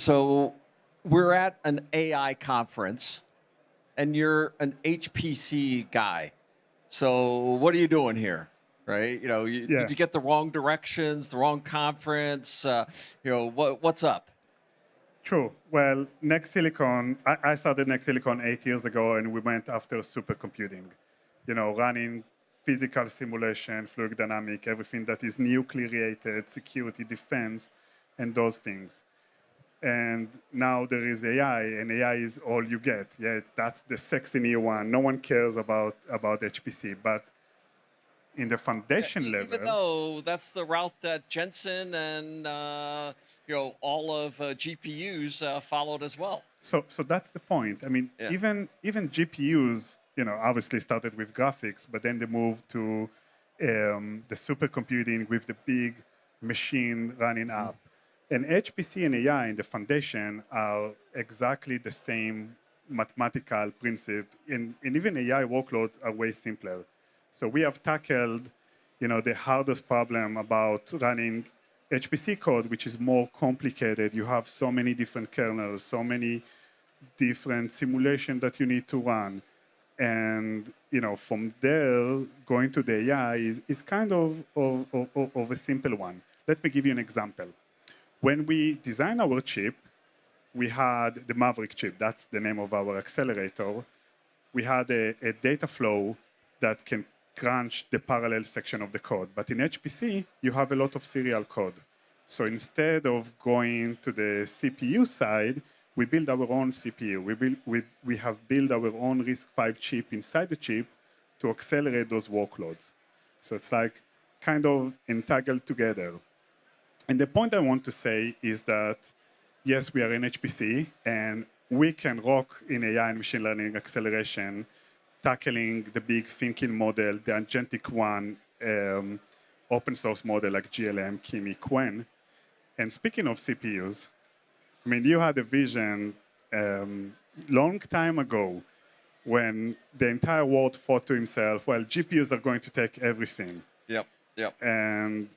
So we're at an AI conference, and you're an HPC guy. So what are you doing here, right? Yeah, Did you get the wrong directions, the wrong conference? What's up? true. Well, NextSilicon, I started NextSilicon 8 years ago, and we went after supercomputing. Running physical simulation, fluid dynamic, everything that is nuclear-related, security, defense, and those things. And now there is AI, and AI is all you get. Yeah, that's the sexy new one. No one cares about HPC, but in the Yeah, foundation even level, though that's the route that Jensen and all of GPUs followed as well. so that's the point. I mean, Yeah. even GPUs, obviously started with graphics, but then they moved to the supercomputing with the big machine running up. And HPC and AI in the foundation are exactly the same mathematical principle, and even AI workloads are way simpler. So we have tackled, the hardest problem about running HPC code, which is more complicated. You have so many different kernels, so many different simulations that you need to run. And from there, going to the AI is kind of a simple one. Let me give you an example. When we designed our chip, we had the Maverick chip. That's the name of our accelerator. We had a data flow that can crunch the parallel section of the code. But in HPC, you have a lot of serial code. So instead of going to the CPU side, we build our own CPU. We have built our own RISC-V chip inside the chip to accelerate those workloads. So it's like kind of entangled together. And the point I want to say is that, yes, we are in HPC, and we can rock in AI and machine learning acceleration, tackling the big thinking model, the agentic one, open source model like GLM, Kimi, Qwen. And speaking of CPUs, I mean, you had a vision long time ago when the entire world thought to himself, well, GPUs are going to take everything. Yep. Yep. And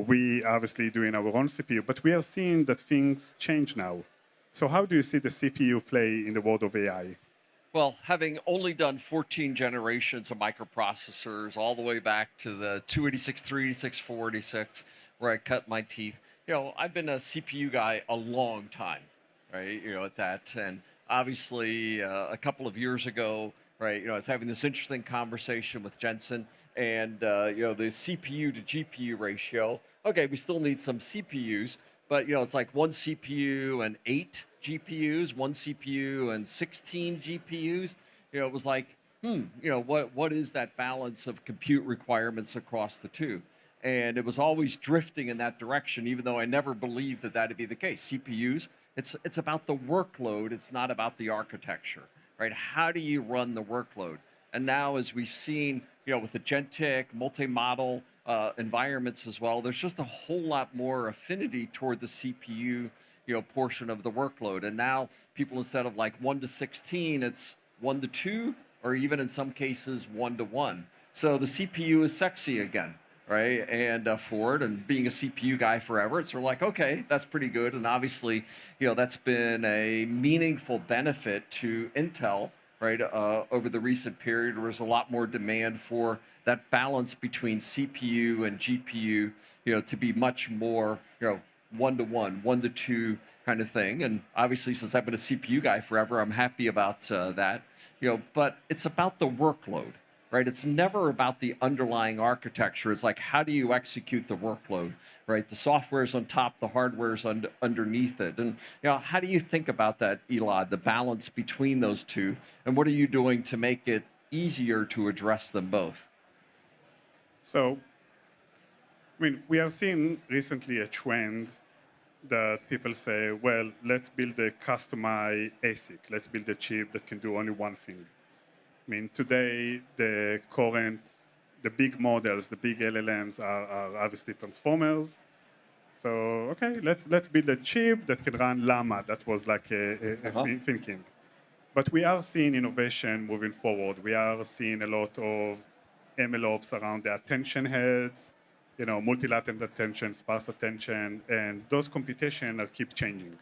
we obviously doing our own CPU, but we are seeing that things change now. So how do you see the CPU play in the world of AI? Well, having only done 14 generations of microprocessors, all the way back to the 286, 386, 486, where I cut my teeth, I've been a CPU guy a long time, right? At that. And obviously, a couple of years ago, right, I was having this interesting conversation with Jensen, and, the CPU to GPU ratio. Okay, we still need some CPUs, but, it's like one CPU and 8 GPUs, one CPU and 16 GPUs. It was like, what is that balance of compute requirements across the two? And it was always drifting in that direction, even though I never believed that that'd be the case. CPUs, it's about the workload, it's not about the architecture, right? How do you run the workload? And now, as we've seen, with agentic, multi-model environments as well, there's just a whole lot more affinity toward the CPU, portion of the workload. And now people, instead of like 1 to 16, it's 1 to 2, or even in some cases 1 to 1. So the CPU is sexy again, right? And Ford, and being a CPU guy forever, it's sort of like, okay, that's pretty good. And obviously, that's been a meaningful benefit to Intel, right? Over the recent period, there was a lot more demand for that balance between CPU and GPU, to be much more, 1 to 1, 1 to 2 kind of thing. And obviously, since I've been a CPU guy forever, I'm happy about that. But it's about the workload, right? It's never about the underlying architecture. It's like, how do you execute the workload, right? The software's on top, the hardware's underneath it. And how do you think about that, Elad, the balance between those two? And what are you doing to make it easier to address them both? So, I mean, we have seen recently a trend that people say, well, let's build a customized ASIC. Let's build a chip that can do only one thing. I mean, today, the big models, the big LLMs are obviously transformers. So, okay, let's build a chip that can run Llama. That was like thinking. But we are seeing innovation moving forward. We are seeing a lot of MLOps around the attention heads, multilateral attention, sparse attention, and those computations keep changing.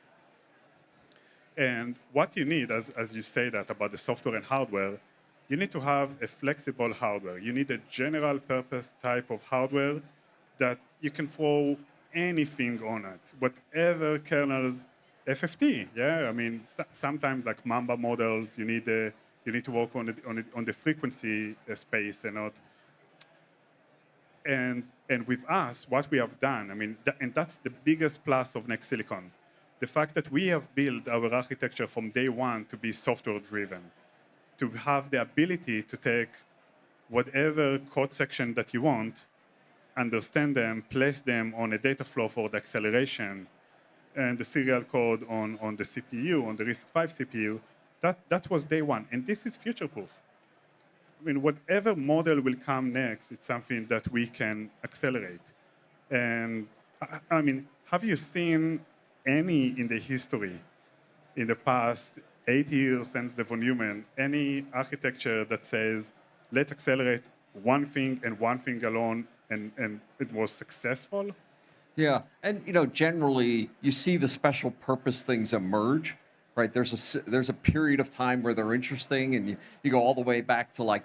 And what you need, as you say that about the software and hardware, you need to have a flexible hardware. You need a general purpose type of hardware that you can throw anything on it, whatever kernels, FFT. Yeah, I mean sometimes like Mamba models, you need to work on the frequency space and not. And with us, what we have done, I mean, and that's the biggest plus of NextSilicon, the fact that we have built our architecture from day one to be software driven, to have the ability to take whatever code section that you want, understand them, place them on a data flow for the acceleration, and the serial code on the CPU, on the RISC-V CPU. That was day one, and this is future-proof. I mean, whatever model will come next, it's something that we can accelerate. And I mean, have you seen any in the history, in the past 8 years since the von Neumann, any architecture that says, let's accelerate one thing and one thing alone, and it was successful? Yeah, and generally you see the special purpose things emerge, right? There's a period of time where they're interesting, and you go all the way back to like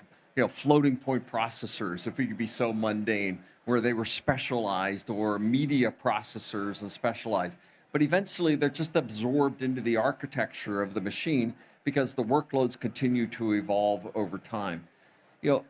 floating point processors, if we could be so mundane, where they were specialized, or media processors and specialized. But eventually they're just absorbed into the architecture of the machine because the workloads continue to evolve over time. I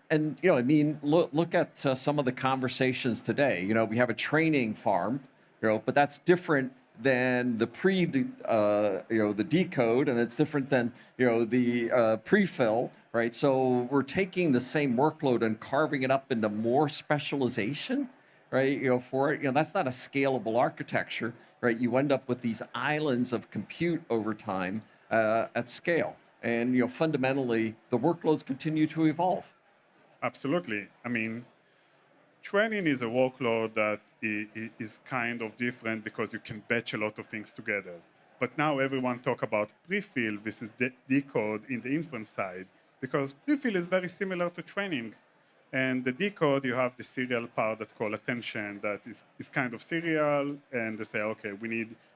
mean, look at some of the conversations today. We have a training farm, but that's different than the the decode, and it's different than the prefill, right? So we're taking the same workload and carving it up into more specialization, right? For it, that's not a scalable architecture, right? You end up with these islands of compute over time at scale, and fundamentally the workloads continue to evolve. Absolutely. I mean, training is a workload that is kind of different because you can batch a lot of things together. But now everyone talk about prefill versus decode in the inference side, because prefill is very similar to training. And the decode, you have the serial part that's called attention, that is kind of serial, and they say, okay, we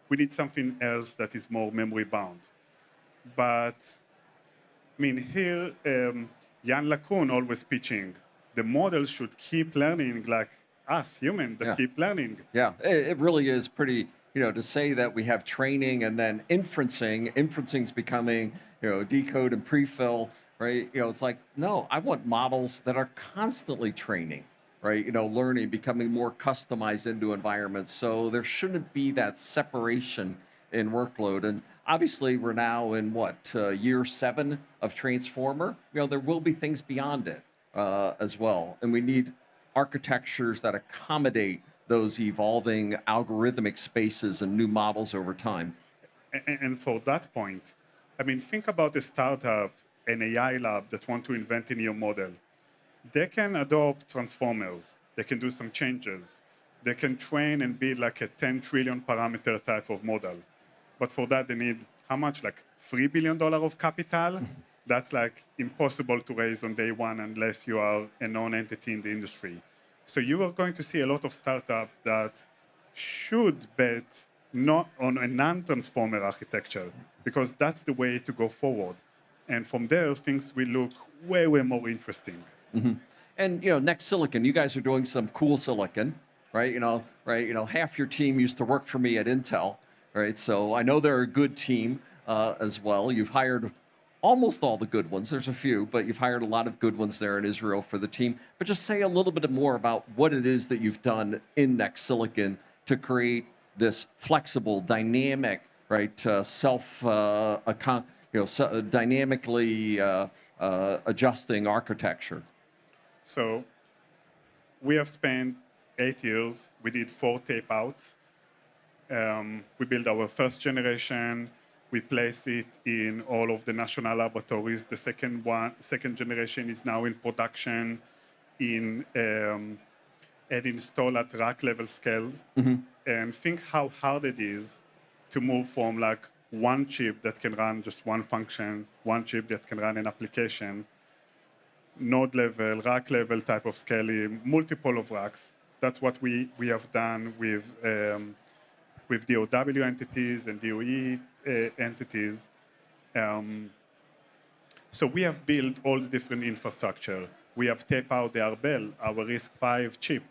need something else that is more memory bound. But I mean, here, Jan LeCun always pitching, the model should keep learning like us, humans, that Yeah. keep learning. Yeah, it really is pretty, to say that we have training and then inferencing's becoming, decode and prefill, right? It's like, no, I want models that are constantly training, right? Learning, becoming more customized into environments. So there shouldn't be that separation in workload. And obviously, we're now in what, year 7 of Transformer? There will be things beyond it as well. And we need architectures that accommodate those evolving algorithmic spaces and new models over time. And for that point, I mean, think about a startup, an AI lab that want to invent a new model. They can adopt transformers. They can do some changes. They can train and build like a 10 trillion parameter type of model. But for that, they need how much? Like $3 billion of capital? That's like impossible to raise on day one unless you are a known entity in the industry. So you are going to see a lot of startups that should bet not on a non-transformer architecture, because that's the way to go forward. And from there, things will look way, way more interesting. And NextSilicon, you guys are doing some cool silicon, right? Half your team used to work for me at Intel, right? So I know they're a good team as well. You've hired almost all the good ones. There's a few, but you've hired a lot of good ones there in Israel for the team. But just say a little bit more about what it is that you've done in NextSilicon to create this flexible, dynamic, right, dynamically adjusting architecture. So we have spent 8 years. We did 4 tape outs. We built our first generation. We place it in all of the national laboratories. The second generation is now in production and installed at rack level scales. And think how hard it is to move from like one chip that can run just one function, one chip that can run an application, node level, rack level type of scaling, multiple of racks. That's what we have done with DOW entities and DOE entities. Um, so we have built all the different infrastructure. We have taped out the Arbel, our RISC-V chip.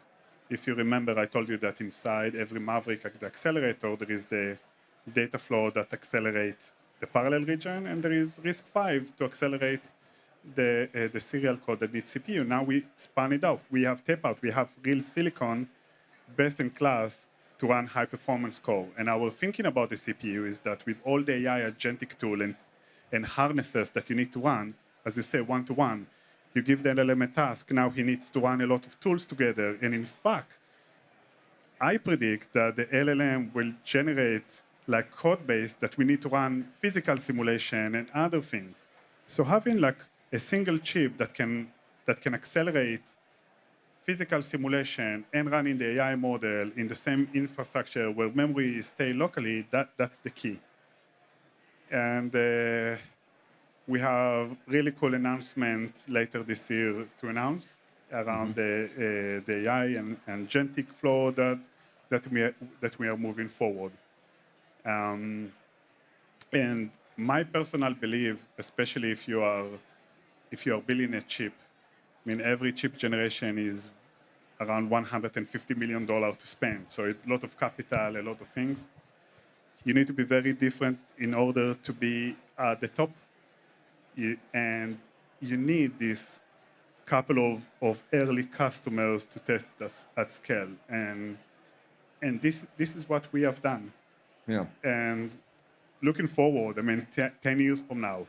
If you remember, I told you that inside every Maverick at the accelerator, there is the data flow that accelerates the parallel region, and there is RISC-V to accelerate the serial code that needs CPU. Now we spun it out. We have tape out. We have real silicon, best in class, to run high performance core. And our thinking about the CPU is that with all the AI agentic tool and harnesses that you need to run, as you say, one-to-one, you give the LLM a task, now he needs to run a lot of tools together. And in fact, I predict that the LLM will generate like code base that we need to run physical simulation and other things. So having like a single chip that can accelerate physical simulation and running the AI model in the same infrastructure where memory stay locally, that's the key. And we have really cool announcement later this year to announce around the AI and agentic flow that we are moving forward. And my personal belief, especially if you are building a chip, I mean, every chip generation is around $150 million to spend. So a lot of capital, a lot of things. You need to be very different in order to be at the top. And you need this couple of early customers to test us at scale. And this is what we have done. Yeah. And looking forward, I mean, 10 years from now,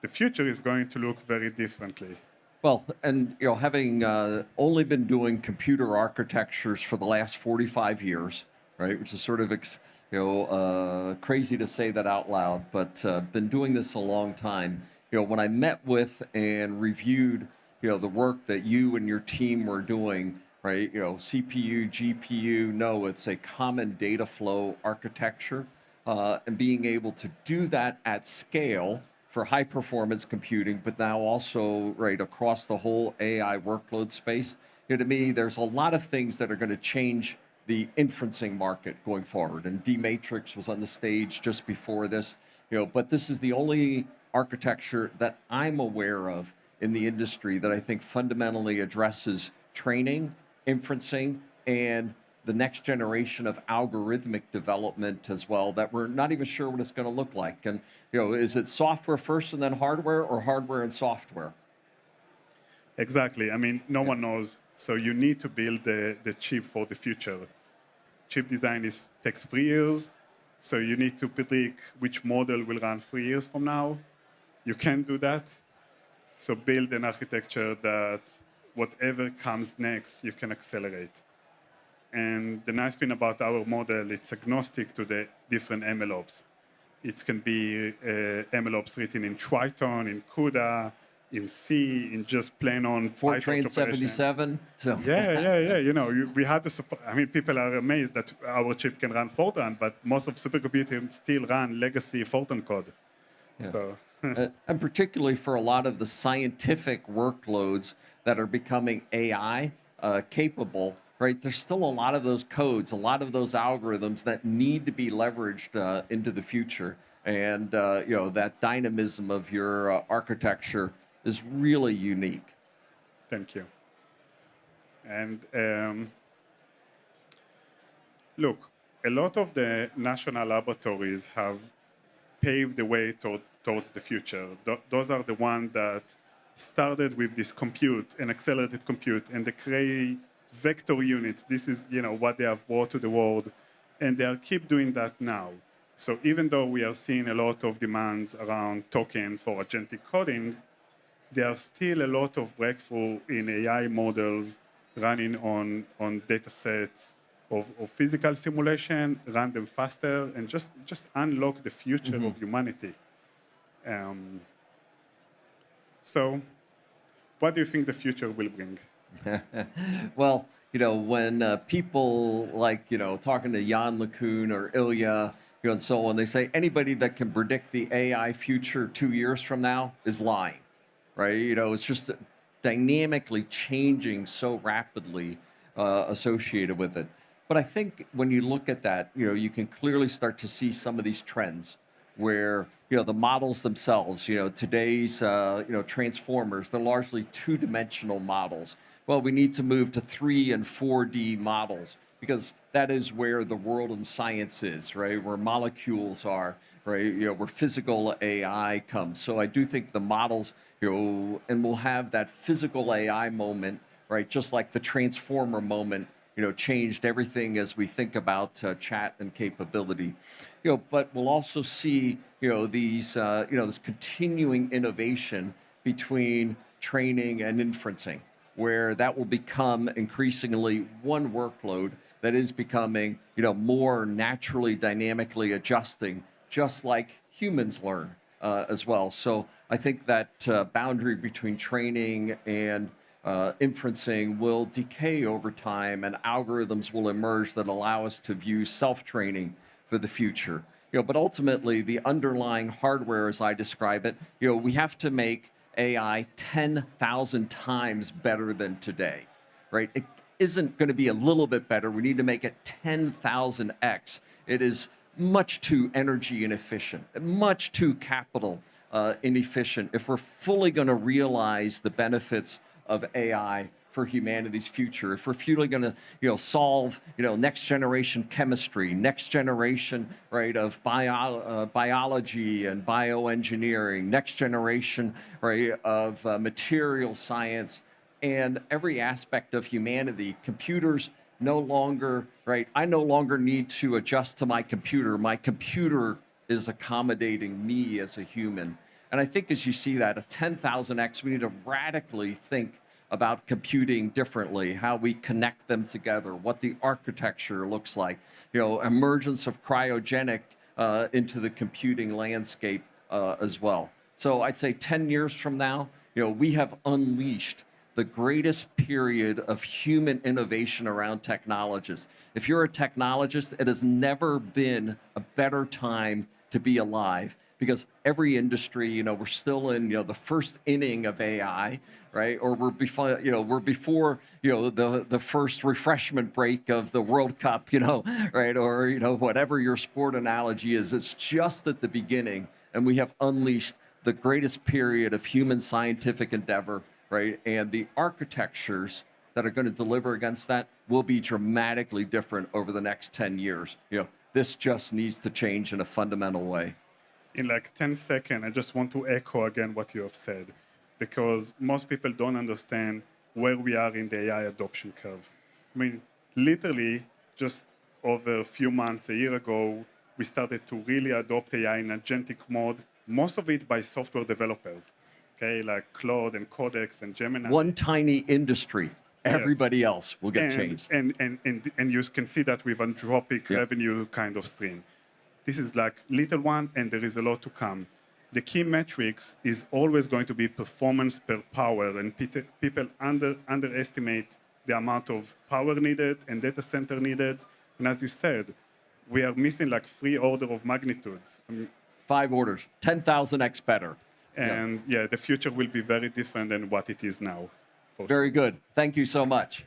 the future is going to look very differently. Well, and having only been doing computer architectures for the last 45 years, right, which is sort of crazy to say that out loud, but been doing this a long time. When I met with and reviewed, the work that you and your team were doing, right, CPU, GPU, no, it's a common data flow architecture, and being able to do that at scale for high performance computing, but now also right across the whole AI workload space. To me, there's a lot of things that are going to change the inferencing market going forward. And D-Matrix was on the stage just before this, but this is the only architecture that I'm aware of in the industry that I think fundamentally addresses training, inferencing, and the next generation of algorithmic development as well, that we're not even sure what it's going to look like. And, is it software first and then hardware, or hardware and software? Exactly. I mean, no one knows. So you need to build the chip for the future. Chip design takes 3 years. So you need to predict which model will run 3 years from now. You can't do that. So build an architecture that whatever comes next, you can accelerate. And the nice thing about our model, it's agnostic to the different MLOps. It can be MLOps written in Triton, in CUDA, in C, in just plain on Fortran 77. So. Yeah. We had to support. I mean, people are amazed that our chip can run Fortran, but most of supercomputing still run legacy Fortran code. Yeah. So. And particularly for a lot of the scientific workloads that are becoming AI capable, right? There's still a lot of those codes, a lot of those algorithms that need to be leveraged into the future. And, that dynamism of your architecture is really unique. Thank you. And look, a lot of the national laboratories have paved the way towards the future. Those are the ones that started with this compute and accelerated compute and the Cray vector units. This is what they have brought to the world, and they keep doing that now. So even though we are seeing a lot of demands around token for agentic coding, there are still a lot of breakthrough in AI models running on data sets of physical simulation, run them faster, and just unlock the future of humanity. So what do you think the future will bring? Well, when people like, talking to Jan LeCun or Ilya, and so on, they say anybody that can predict the AI future 2 years from now is lying, right? It's just dynamically changing so rapidly associated with it. But I think when you look at that, you can clearly start to see some of these trends where the models themselves, today's transformers, they're largely two-dimensional models. Well, we need to move to 3 and 4D models because that is where the world in science is, right? Where molecules are, right? Where physical AI comes. So I do think the models, and we'll have that physical AI moment, right? Just like the transformer moment, changed everything as we think about chat and capability. But we'll also see, this continuing innovation between training and inferencing, where that will become increasingly one workload that is becoming, more naturally, dynamically adjusting, just like humans learn as well. So I think that boundary between training and inferencing will decay over time, and algorithms will emerge that allow us to view self-training for the future. But ultimately, the underlying hardware, as I describe it, we have to make AI 10,000 times better than today, right? It isn't going to be a little bit better. We need to make it 10,000x. It is much too energy inefficient, much too capital inefficient if we're fully going to realize the benefits of AI for humanity's future. If we're fully going to, solve, next generation chemistry, next generation, right, of biology and bioengineering, next generation, right, of material science, and every aspect of humanity, computers no longer, right? I no longer need to adjust to my computer. My computer is accommodating me as a human. And I think as you see that, a 10,000x, we need to radically think about computing differently, how we connect them together, what the architecture looks like, emergence of cryogenic into the computing landscape as well. So I'd say 10 years from now, we have unleashed the greatest period of human innovation around technologists. If you're a technologist, it has never been a better time to be alive, because every industry, we're still in, the first inning of AI, right? Or we're before, the first refreshment break of the World Cup, right? Or, whatever your sport analogy is. It's just at the beginning, and we have unleashed the greatest period of human scientific endeavor, right? And the architectures that are going to deliver against that will be dramatically different over the next 10 years. This just needs to change in a fundamental way. In like 10 seconds, I just want to echo again what you have said, because most people don't understand where we are in the AI adoption curve. I mean, literally, just over a few months, a year ago, we started to really adopt AI in agentic mode, most of it by software developers, okay, like Claude and Codex and Gemini. One tiny industry. Everybody else will get changed. And you can see that with Anthropic revenue kind of stream. This is like little one, and there is a lot to come. The key metrics is always going to be performance per power, and people underestimate the amount of power needed and data center needed. And as you said, we are missing like 3 orders of magnitudes. 5 orders, 10,000x better. And the future will be very different than what it is now. Very good. Thank you so much.